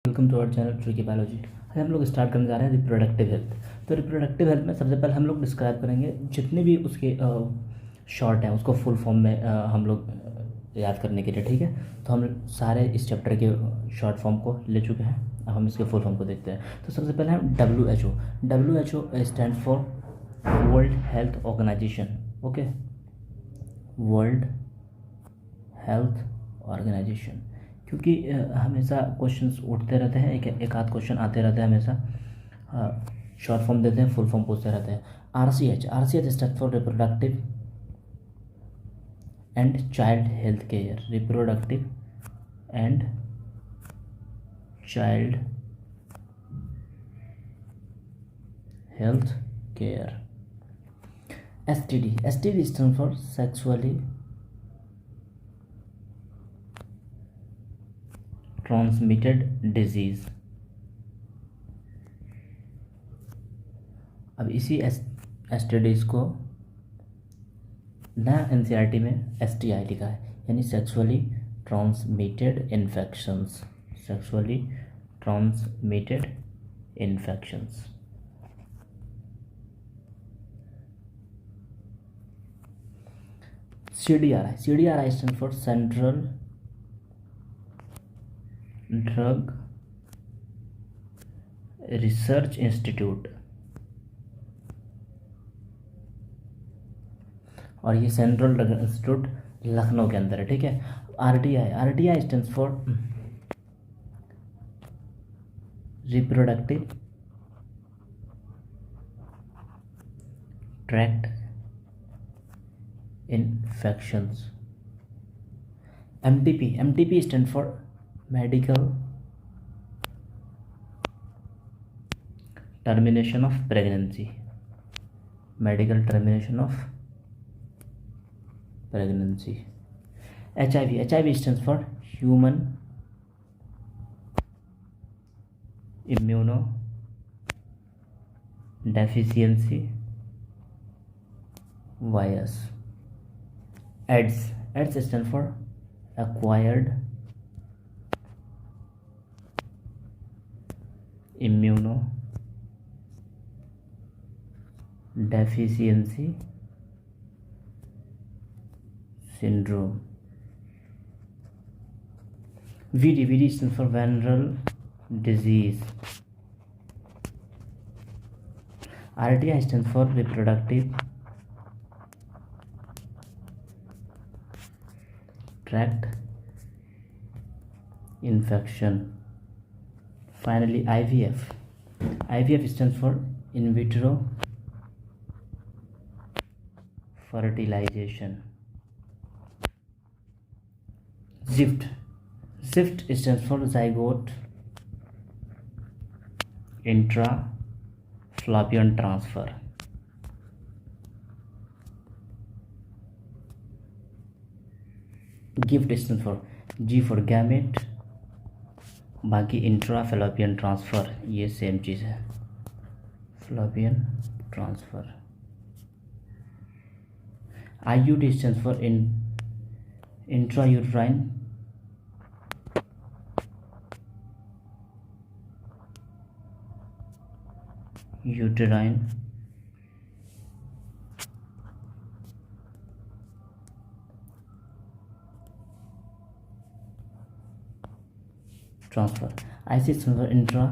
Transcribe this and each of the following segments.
Welcome to our channel Tricky Biology. आज हम लोग स्टार्ट करने जा रहे हैं रिप्रोडक्टिव हेल्थ। तो रिप्रोडक्टिव हेल्थ में सबसे पहले हम लोग डिस्क्राइब करेंगे जितने भी उसके शॉर्ट हैं उसको फुल फॉर्म में हम लोग याद करने के लिए, ठीक है। तो हम सारे इस चैप्टर के शॉर्ट फॉर्म को ले चुके हैं, अब हम इसके फुल फॉर्म को देखते हैं। तो सबसे पहले हम WHO। WHO stand for World Health Organization. Okay, World Health Organization. क्योंकि हमेशा क्वेश्चंस उठते रहते हैं, एक आध क्वेश्चन आते रहते हैं हमेशा। शॉर्ट फॉर्म देते हैं, फुल फॉर्म पूछते रहते हैं। RCH stand for reproductive and child health care. Reproductive and child health care. STD stand for sexually transmitted disease. अब इसी एसटीडीज को नया NCERT में STI लिखा है, यानी sexually transmitted infections. Sexually transmitted infections. CDRI stand for central drug research institute, और ये सेंट्रल ड्रग इंस्टीट्यूट लखनऊ के अंदर है, ठीक है। RTI stands for reproductive tract infections. MTP stand for medical termination of pregnancy. Medical termination of pregnancy. HIV stands for human immuno deficiency virus. AIDS stand for acquired immuno deficiency syndrome. VD stand for venereal disease. RTI stand for reproductive tract infection. Finally, IVF stands for in vitro fertilization. ZIFT stands for zygote intra-fallopian transfer. GIFT stands for G for gamete, बाकी intra fallopian transfer ये same चीज़ है, fallopian transfer. IUD stands for intra uterine transfer. IC stands for intra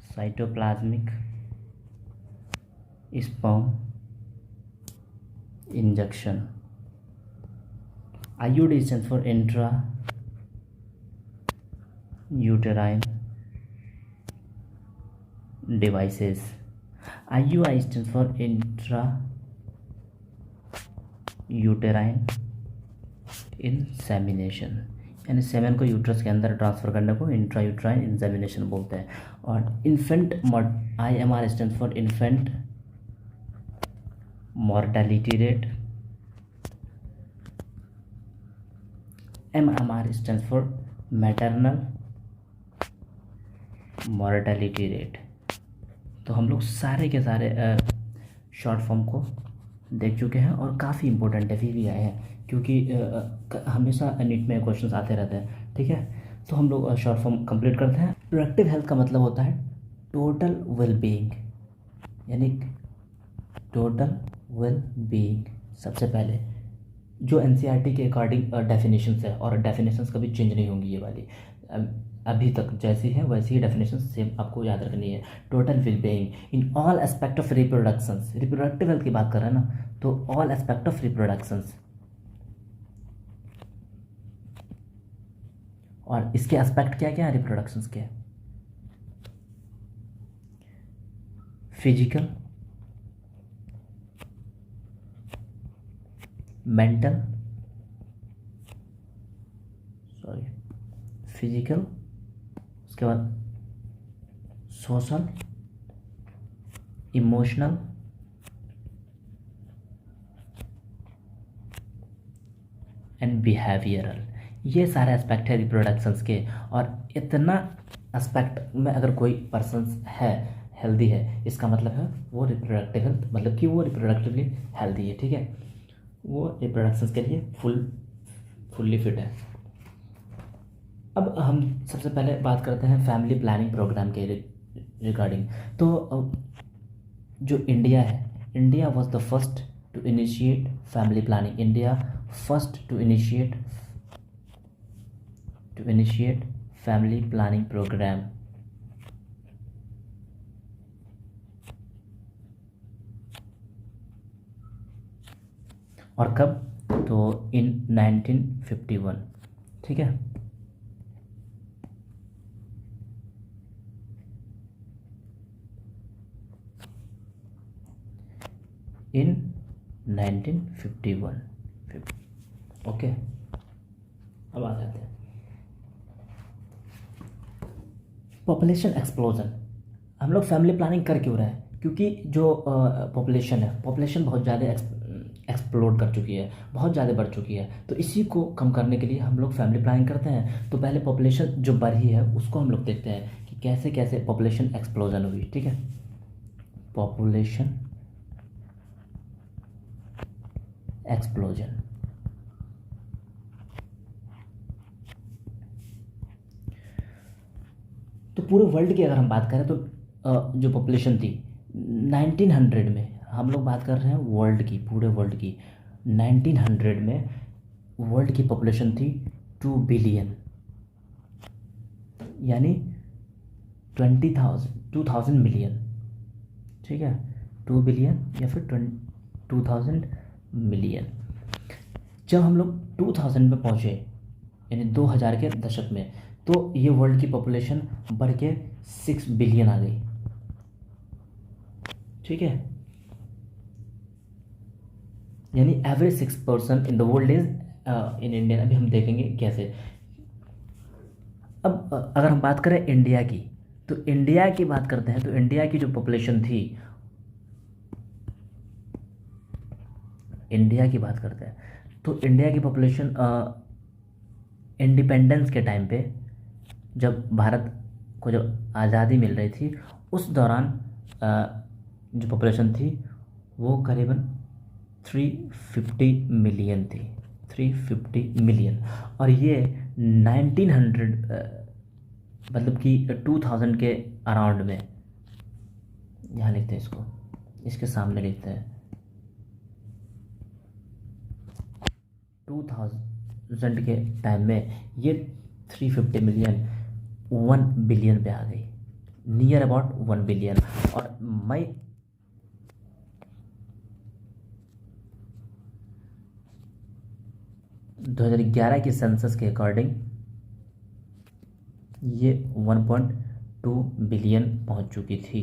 cytoplasmic sperm injection. IUD stands for intra uterine devices. IUI stands for intra uterine insemination, यानी semen को uterus के अंदर transfer करने को intra uterine insemination बोलते हैं। और infant IMR stands for infant mortality rate. MMR stands for maternal mortality rate. तो हम लोग सारे के सारे शॉर्ट फॉर्म को देख चुके हैं और काफ़ी इंपॉर्टेंट है, भी आए हैं, क्योंकि हमेशा नीट में क्वेश्चंस आते रहते हैं, ठीक है। तो हम लोग शॉर्ट फॉर्म कंप्लीट करते हैं। प्रोडक्टिव हेल्थ का मतलब होता है टोटल वेल बीइंग, यानी टोटल वेल बीइंग। सबसे पहले जो एनसीईआरटी के अकॉर्डिंग डेफिनेशंस है, और डेफिनेशंस कभी चेंज नहीं होंगी, ये वाली अभी तक जैसी है वैसी ही डेफिनेशन सेम आपको याद रखनी है। Total well being in all aspect of reproductions, reproductive health की बात कर रहे हैं ना, तो ऑल एस्पेक्ट ऑफ रिप्रोडक्शंस। और इसके एस्पेक्ट क्या क्या है रिप्रोडक्शंस के? फिजिकल, मेंटल, फिजिकल, उसके बाद सोशल, इमोशनल एंड बिहेवियरल। ये सारे एस्पेक्ट है रिप्रोडक्शंस के। और इतना एस्पेक्ट में अगर कोई पर्सन है हेल्दी है, इसका मतलब है वो रिप्रोडक्टिव हेल्थ, मतलब कि वो रिप्रोडक्टिवली हेल्दी है, ठीक है, वो रिप्रोडक्शंस के लिए फुल्ली फिट है। अब हम सबसे पहले बात करते हैं फैमिली प्लानिंग प्रोग्राम के रिगार्डिंग। तो जो इंडिया है, India was the first to initiate family planning. India first to initiate family planning programme. और कब? तो इन 1951, ठीक है। In 1951, okay. अब आ जाते हैं पॉपुलेशन एक्सप्लोजन। हम लोग फैमिली प्लानिंग कर क्यों रहे हैं? क्योंकि जो पॉपुलेशन है, पॉपुलेशन बहुत ज़्यादा एक्सप्लोड कर चुकी है, बहुत ज़्यादा बढ़ चुकी है। तो इसी को कम करने के लिए हम लोग फैमिली प्लानिंग करते हैं। तो पहले पॉपुलेशन जो बढ़ी है उसको हम लोग देखते हैं कि कैसे कैसे पॉपुलेशन एक्सप्लोजन हुई, ठीक है। Population explosion. तो पूरे वर्ल्ड की अगर हम बात करें तो जो पॉपुलेशन थी 1900 में, हम लोग बात कर रहे हैं वर्ल्ड की, पूरे वर्ल्ड की। 1900 में वर्ल्ड की पॉपुलेशन थी 2 बिलियन, यानी 2000 मिलियन, ठीक है। 2 बिलियन या फिर 2000 मिलियन। जब हम लोग 2000 में पहुँचे, यानी 2000 के दशक में, तो ये वर्ल्ड की पॉपुलेशन बढ़ के 6 बिलियन आ गई, ठीक है। यानी average 6 person in the world is in India. अभी हम देखेंगे कैसे। अब अगर हम बात करें इंडिया की, तो इंडिया की बात करते हैं, तो इंडिया की जो पॉपुलेशन थी, इंडिया की बात करते हैं, तो इंडिया की पॉपुलेशन इंडिपेंडेंस के टाइम पे, जब भारत को जब आज़ादी मिल रही थी, उस दौरान जो पॉपुलेशन थी वो करीबन 350 मिलियन थी, 350 मिलियन। और ये 1900 मतलब कि 2000 के अराउंड में, यहाँ लिखते हैं इसको, इसके सामने लिखते हैं 2000 के टाइम में ये 350 मिलियन 1 बिलियन पे आ गई, नियर अबाउट 1 बिलियन। और मई 2011 की सेंसस के अकॉर्डिंग ये 1.2 बिलियन पहुंच चुकी थी,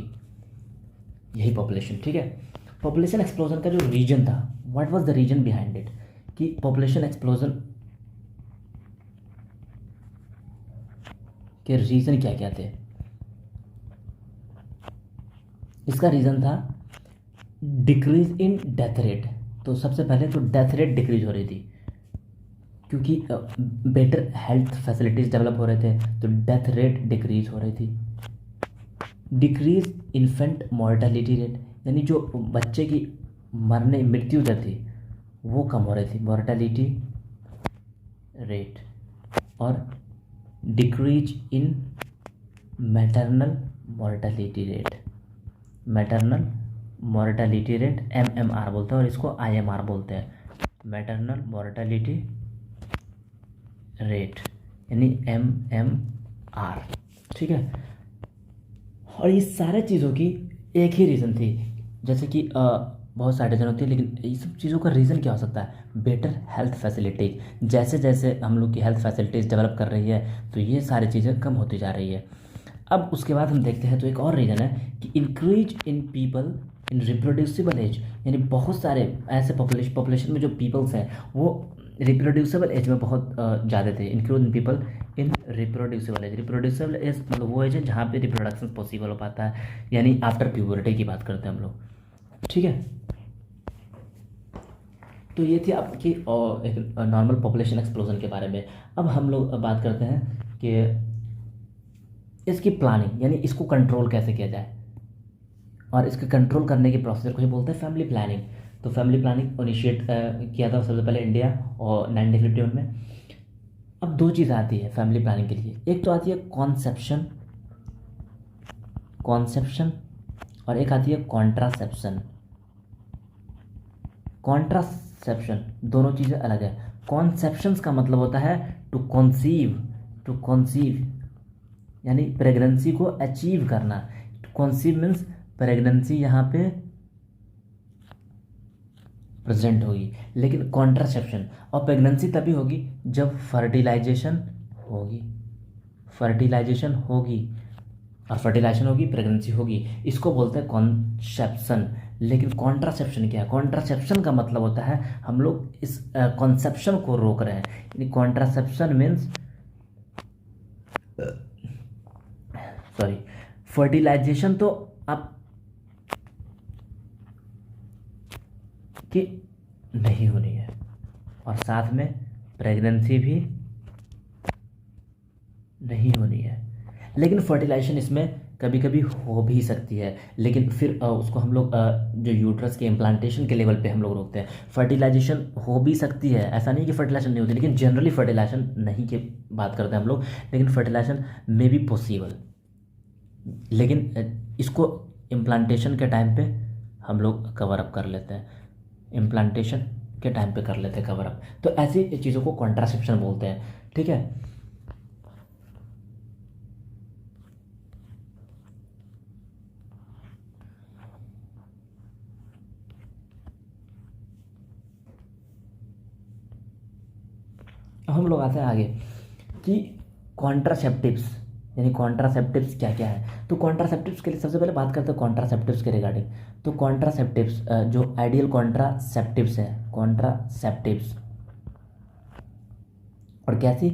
यही पॉपुलेशन, ठीक है। पॉपुलेशन एक्सप्लोजन का जो रीजन था, what was the reason behind it, कि पॉपुलेशन एक्सप्लोजन के रीज़न क्या क्या थे? इसका रीज़न था डिक्रीज इन डेथ रेट। तो सबसे पहले तो डेथ रेट डिक्रीज हो रही थी, क्योंकि बेटर हेल्थ फैसिलिटीज़ डेवलप हो रहे थे, तो डेथ रेट डिक्रीज हो रही थी। डिक्रीज इन्फेंट मॉर्टेलिटी रेट, यानी जो बच्चे की मृत्यु दर थी वो कम हो रही थी, मॉर्टेलिटी रेट। और decrease in maternal mortality rate, maternal mortality rate MMR बोलते हैं और इसको IMR बोलते हैं, मैटरनल मोर्टेलिटी रेट यानी MMR। ठीक है, और ये सारे चीज़ों की एक ही रीज़न थी, जैसे कि बहुत सारे रीज़न होती है, लेकिन ये सब चीज़ों का रीज़न क्या हो सकता है? Better health facilities. जैसे जैसे हम लोग की हेल्थ फैसिलिटीज़ डेवलप कर रही है तो ये सारी चीज़ें कम होती जा रही है। अब उसके बाद हम देखते हैं तो एक और रीज़न है कि increase in people in reproducible age, यानी बहुत सारे ऐसे पॉपुलेशन में जो पीपल्स हैं वो रिप्रोड्यूसिबल एज में बहुत ज़्यादा थे। Include in people in reproducible age, reproducible age मतलब वो एज है जहाँ पे रिप्रोडक्शन पॉसिबल हो पाता है, यानी आफ्टर प्यूबर्टी की बात करते हैं हम लोग। ठीक है, तो ये थी आपकी एक नॉर्मल पॉपुलेशन एक्सप्लोजन के बारे में। अब हम लोग बात करते हैं कि इसकी प्लानिंग यानी इसको कंट्रोल कैसे किया जाए, और इसके कंट्रोल करने की प्रोसीजर को ही बोलते हैं फैमिली प्लानिंग। तो फैमिली प्लानिंग इनिशिएट किया था सबसे पहले इंडिया और 1951 में। अब दो चीज़ आती है फैमिली प्लानिंग के लिए, एक तो आती है कॉन्सेप्शन, कॉन्सेप्शन, और एक आती है कॉन्ट्रासेप्शन। कॉन्ट्रासेप्शन दोनों चीज़ें अलग है। कॉन्सेप्शंस का मतलब होता है टू कॉन्सीव, टू कॉन्सीव यानी प्रेगनेंसी को अचीव करना। कॉन्सीव मीन्स प्रेगनेंसी यहाँ पे प्रेजेंट होगी, लेकिन कॉन्ट्रासेप्शन और प्रेगनेंसी तभी होगी जब फर्टिलाइजेशन होगी, फर्टिलाइजेशन होगी और फर्टिलाइजेशन होगी प्रेगनेंसी होगी, इसको बोलते हैं कॉन्सेप्शन। लेकिन कॉन्ट्रासेप्शन क्या है? कॉन्ट्रासेप्शन का मतलब होता है हम लोग इस कॉन्सेप्शन को रोक रहे हैं, यानी कॉन्ट्रासेप्शन मीन्स सॉरी फर्टिलाइजेशन तो आप की नहीं होनी है और साथ में प्रेगनेंसी भी नहीं होनी है, लेकिन फर्टिलाइजेशन इसमें कभी कभी हो भी सकती है, लेकिन फिर उसको हम लोग जो यूट्रस के इम्प्लांटेशन के लेवल पे हम लोग रोकते हैं। फर्टिलाइजेशन हो भी सकती है, ऐसा नहीं कि फर्टिलाइजेशन नहीं होती, लेकिन जनरली फर्टिलाइजेशन नहीं की बात करते हैं हम लोग, लेकिन फर्टिलाइजेशन मे बी पॉसिबल, लेकिन इसको इम्प्लांटेशन के टाइम पे हम लोग कवर अप कर लेते हैं, इम्प्लांटेशन के टाइम पे कर लेते हैं कवर अप। तो ऐसी चीज़ों को कॉन्ट्रासेप्शन बोलते हैं। ठीक है, अब हम लोग आते हैं आगे कि कॉन्ट्रासेप्टिव्स, यानी कॉन्ट्रासेप्टिव्स क्या क्या है। तो कॉन्ट्रासेप्टिव्स के लिए सबसे पहले बात करते हैं कॉन्ट्रासेप्टिव्स के रिगार्डिंग। तो कॉन्ट्रासेप्टिव्स जो आइडियल कॉन्ट्रासेप्टिव्स हैं, कॉन्ट्रासेप्टिव्स और कैसी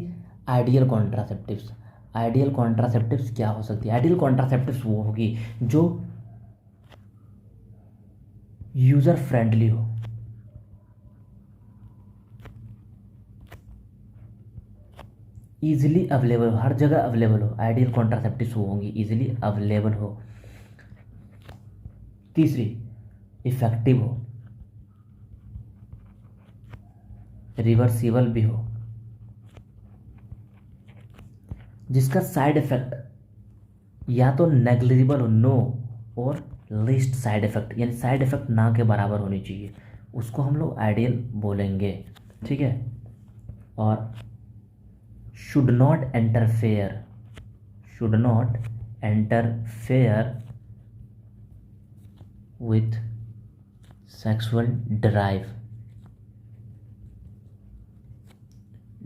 आइडियल कॉन्ट्रासेप्टिव्स। आइडियल कॉन्ट्रासेप्टिव्स क्या हो सकती है? आइडियल कॉन्ट्रासेप्टिव्स वो होगी जो यूज़र फ्रेंडली हो, ईजिली अवेलेबल हो, हर जगह अवेलेबल हो। आइडियल कॉन्ट्रासेप्टिव्स वो होंगी ईजिली अवेलेबल हो। तीसरी, इफेक्टिव हो, रिवर्सिबल भी हो, जिसका साइड इफेक्ट या तो नेग्लिजिबल हो, नो, और लिस्ट साइड इफेक्ट, यानी साइड इफेक्ट ना के बराबर होनी चाहिए, उसको हम लोग आइडियल बोलेंगे। ठीक है, और should not interfere, should not interfere with sexual drive,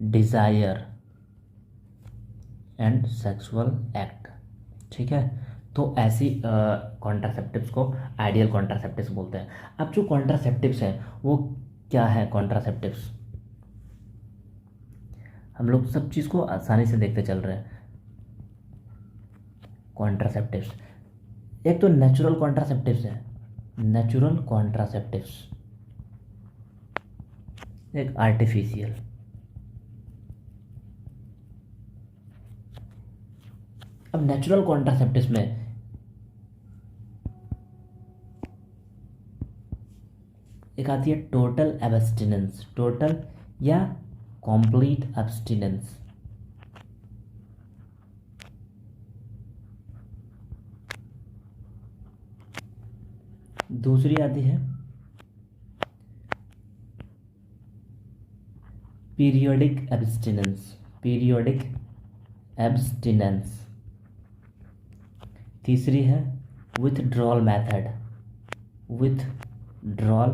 desire and sexual act. ठीक है, तो ऐसी कॉन्ट्रासेप्टिव्स को आइडियल कॉन्ट्रासेप्टिव्स बोलते हैं। अब जो कॉन्ट्रासेप्टिव्स हैं वो क्या है? कॉन्ट्रासेप्टिव्स हम लोग सब चीज़ को आसानी से देखते चल रहे हैं। कॉन्ट्रासेप्टिव्स, एक तो नेचुरल कॉन्ट्रासेप्टिव्स है, नेचुरल कॉन्ट्रासेप्टिव्स, एक आर्टिफिशियल। अब नेचुरल कॉन्ट्रासेप्टिव्स में एक आती है टोटल एब्स्टिनेंस, टोटल या कंप्लीट एब्स्टिनेंस। दूसरी आती है पीरियोडिक एब्स्टिनेंस, पीरियोडिक एब्स्टिनेंस। तीसरी है विथड्रॉल मेथड, विथड्रॉल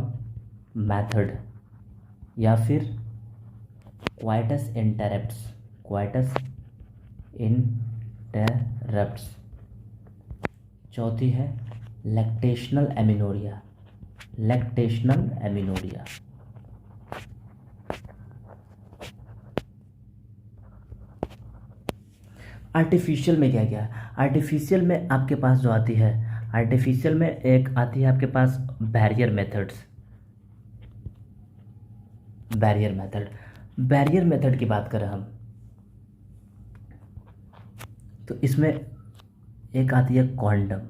मेथड, या फिर क्वाइटस इंटरप्ट्स, क्वाइटस इंटरप्ट्स। चौथी है lactational amenorrhoea, lactational amenorrhoea. Artificial में क्या क्या है? आर्टिफिशियल में आपके पास जो आती है, आर्टिफिशियल में एक आती है आपके पास barrier methods, barrier method. Barrier method की बात करें हम तो इसमें एक आती है कॉन्डम।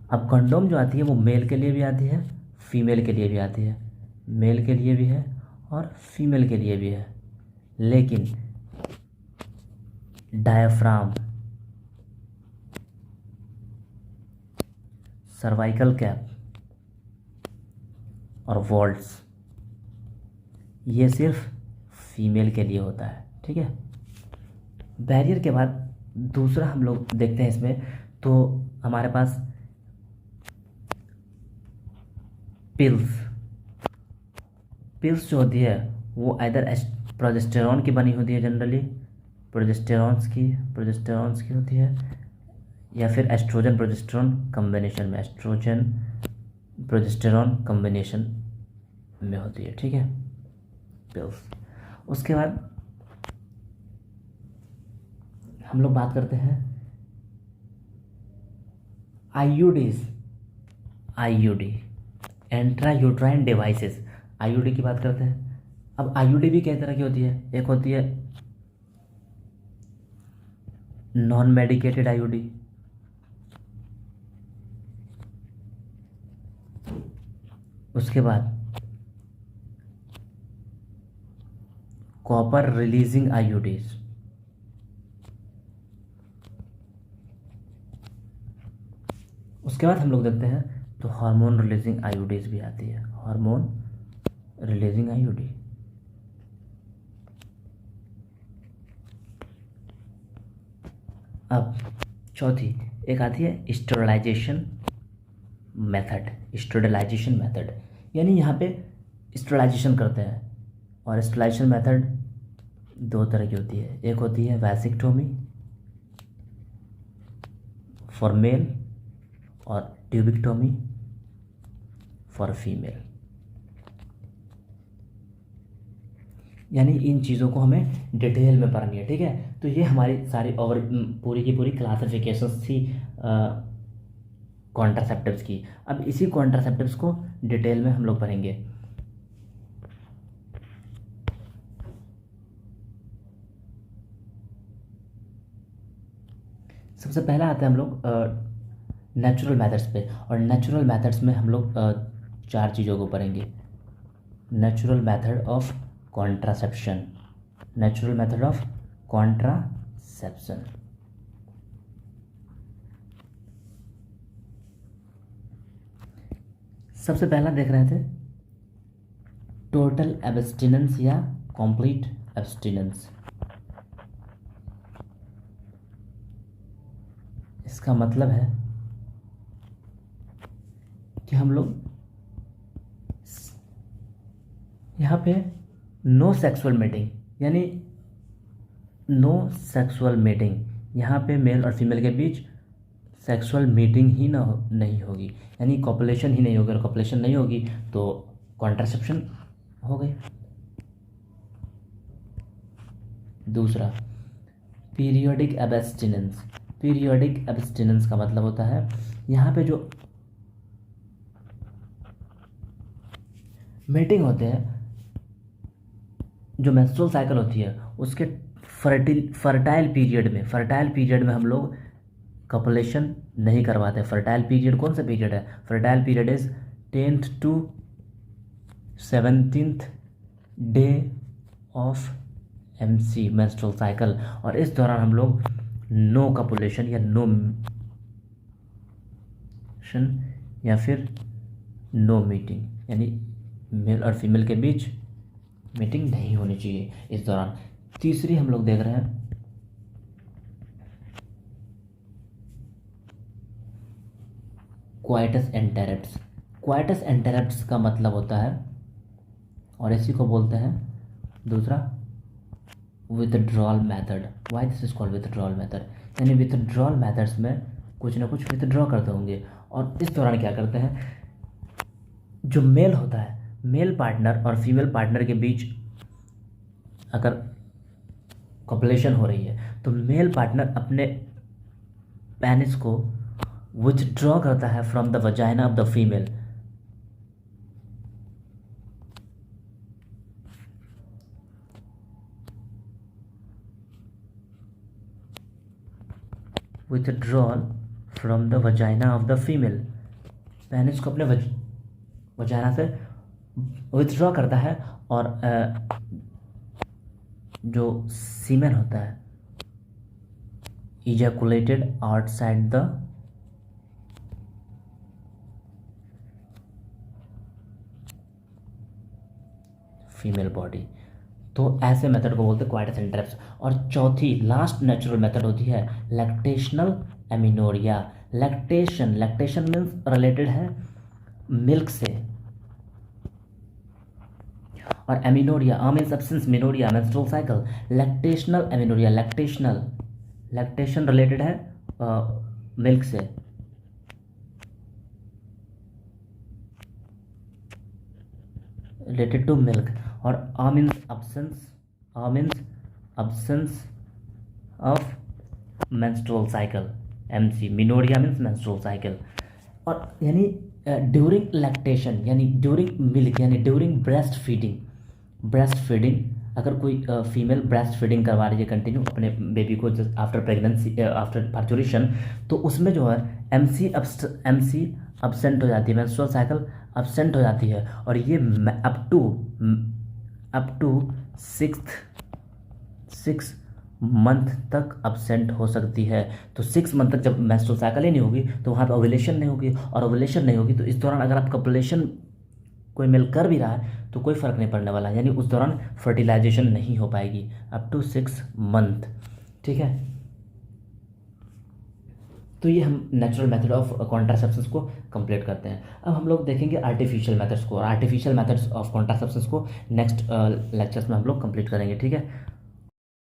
अब कॉन्डोम जो आती है वो मेल के लिए भी आती है, फीमेल के लिए भी आती है, मेल के लिए भी है और फीमेल के लिए भी है। लेकिन डायफ्राम, सर्वाइकल कैप और वॉल्ट्स ये सिर्फ फीमेल के लिए होता है, ठीक है। बैरियर के बाद दूसरा हम लोग देखते हैं इसमें, तो हमारे पास पिल्स, पिल्स जो होती है वो आइदर प्रोजेस्टेरॉन की बनी होती है, जनरली प्रोजेस्टेरॉन्स की होती है, या फिर एस्ट्रोजन प्रोजेस्टेरॉन कॉम्बिनेशन में, एस्ट्रोजन प्रोजेस्टेरॉन कॉम्बिनेशन में होती है, ठीक है, पिल्स। उसके बाद हम लोग बात करते हैं IUDs, IUD intra uterine devices, IUD की बात करते हैं। अब आईयूडी भी कई तरह की होती है, एक होती है नॉन मेडिकेटेड आईयूडी, उसके बाद कॉपर रिलीजिंग आईयूडीज, उसके बाद हम लोग देखते हैं तो हार्मोन रिलीजिंग आईयूडीज भी आती है, हार्मोन रिलीजिंग आईयूडी। अब चौथी एक आती है स्टेरिलाइजेशन मेथड, स्टेरिलाइजेशन मेथड, यानी यहाँ पे स्टेरिलाइजेशन करते हैं। और स्टेरिलाइजेशन मेथड दो तरह की होती है, एक होती है वैसिक्टोमी फॉर मेल और ट्यूबिक्टोमी फॉर फीमेल। यानी इन चीज़ों को हमें डिटेल में पढ़नी है, ठीक है। तो ये हमारी सारी ओवर पूरी की पूरी क्लासिफिकेशंस थी कॉन्ट्रासेप्टिव्स की। अब इसी कॉन्ट्रासेप्टिव्स को डिटेल में हम लोग पढ़ेंगे। सबसे पहला आता है हम लोग नेचुरल मेथड्स पे, और नेचुरल मेथड्स में हम लोग चार चीज़ों को पढ़ेंगे। Natural method of contraception, natural method of contraception. सबसे पहला देख रहे थे टोटल एब्स्टिनेंस या कंप्लीट एब्स्टिनेंस। इसका मतलब है कि हम लोग यहाँ पे नो सेक्सुअल मेटिंग, यानी नो सेक्सुअल मेटिंग, यहाँ पे मेल और फीमेल के बीच सेक्सुअल मीटिंग ही नहीं होगी, यानी कॉपुलेशन ही नहीं होगी। और कॉपुलेशन नहीं होगी तो कॉन्ट्रासेप्शन हो गई। दूसरा पीरियोडिक एब्स्टिनेंस, पीरियोडिक एब्स्टिनेंस का मतलब होता है यहाँ पे जो मेटिंग होते हैं, जो मेंस्ट्रुअल साइकिल होती है उसके फर्टाइल पीरियड में हम लोग कॉपुलेशन नहीं करवाते। फर्टाइल पीरियड कौन सा पीरियड है? Fertile period is 10th to 17th day of MC menstrual cycle, और इस दौरान हम लोग नो कॉपुलेशन या नो या फिर नो मीटिंग, यानी मेल और फीमेल के बीच मीटिंग नहीं होनी चाहिए इस दौरान। तीसरी हम लोग देख रहे हैं क्वाइटस इंटरप्ट्स। क्वाइटस इंटरप्ट्स का मतलब होता है, और इसी को बोलते हैं दूसरा withdrawal method. Why this is called withdrawal method, यानी विथड्रॉल मेथड्स में कुछ ना कुछ विथड्रॉ करते होंगे, और इस दौरान क्या करते हैं, जो मेल होता है, मेल पार्टनर और फीमेल पार्टनर के बीच अगर कॉपुलेशन हो रही है तो मेल पार्टनर अपने पेनिस को विथड्रॉ करता है from the vagina of the female. Withdrawal from the vagina of the female, penis को अपने वजाइना से विथड्रॉ करता है, और जो सीमेन होता है ejaculated outside the female body. तो ऐसे मेथड को बोलते हैं क्वाइटस इंटरप्ट्स। और चौथी लास्ट नेचुरल मेथड होती है lactational amenorrhea. Lactation, lactation means related है मिल्क से, और amenorrhea means absence, menorrhea menstrual cycle. Lactational amenorrhea, lactation related है मिल्क से, रिलेटेड टू मिल्क। और A means absence of menstrual cycle, MC। Menorrhea means menstrual cycle. और यानी during lactation, यानी during milk, यानी ड्यूरिंग ब्रेस्ट फीडिंग अगर कोई female breast feeding करवा रही है कंटिन्यू अपने बेबी को just after pregnancy, after parturition, तो उसमें जो है MC अब्सेंट हो जाती है, मेंस्ट्रुअल साइकिल अब्सेंट हो जाती है, और ये अप टू सिक्स मंथ तक अब्सेंट हो सकती है। तो 6 मंथ तक जब मेंस्ट्रुअल साइकिल ही नहीं होगी तो वहाँ पर ओव्यूलेशन नहीं होगी, और ओव्यूलेशन नहीं होगी तो इस दौरान अगर आप कॉपुलेशन कोई मेल कर भी रहा है तो कोई फ़र्क नहीं पड़ने वाला, यानी उस दौरान फर्टिलाइजेशन नहीं हो पाएगी अप टू 6 मंथ। ठीक है, तो ये हम नेचुरल मेथड ऑफ कॉन्ट्रासेप्शन को कंप्लीट करते हैं। अब हम लोग देखेंगे आर्टिफिशियल मेथड्स को, और आर्टिफिशियल मेथड्स ऑफ कॉन्ट्रासेप्शन को नेक्स्ट लेक्चर्स में हम लोग कंप्लीट करेंगे। ठीक है।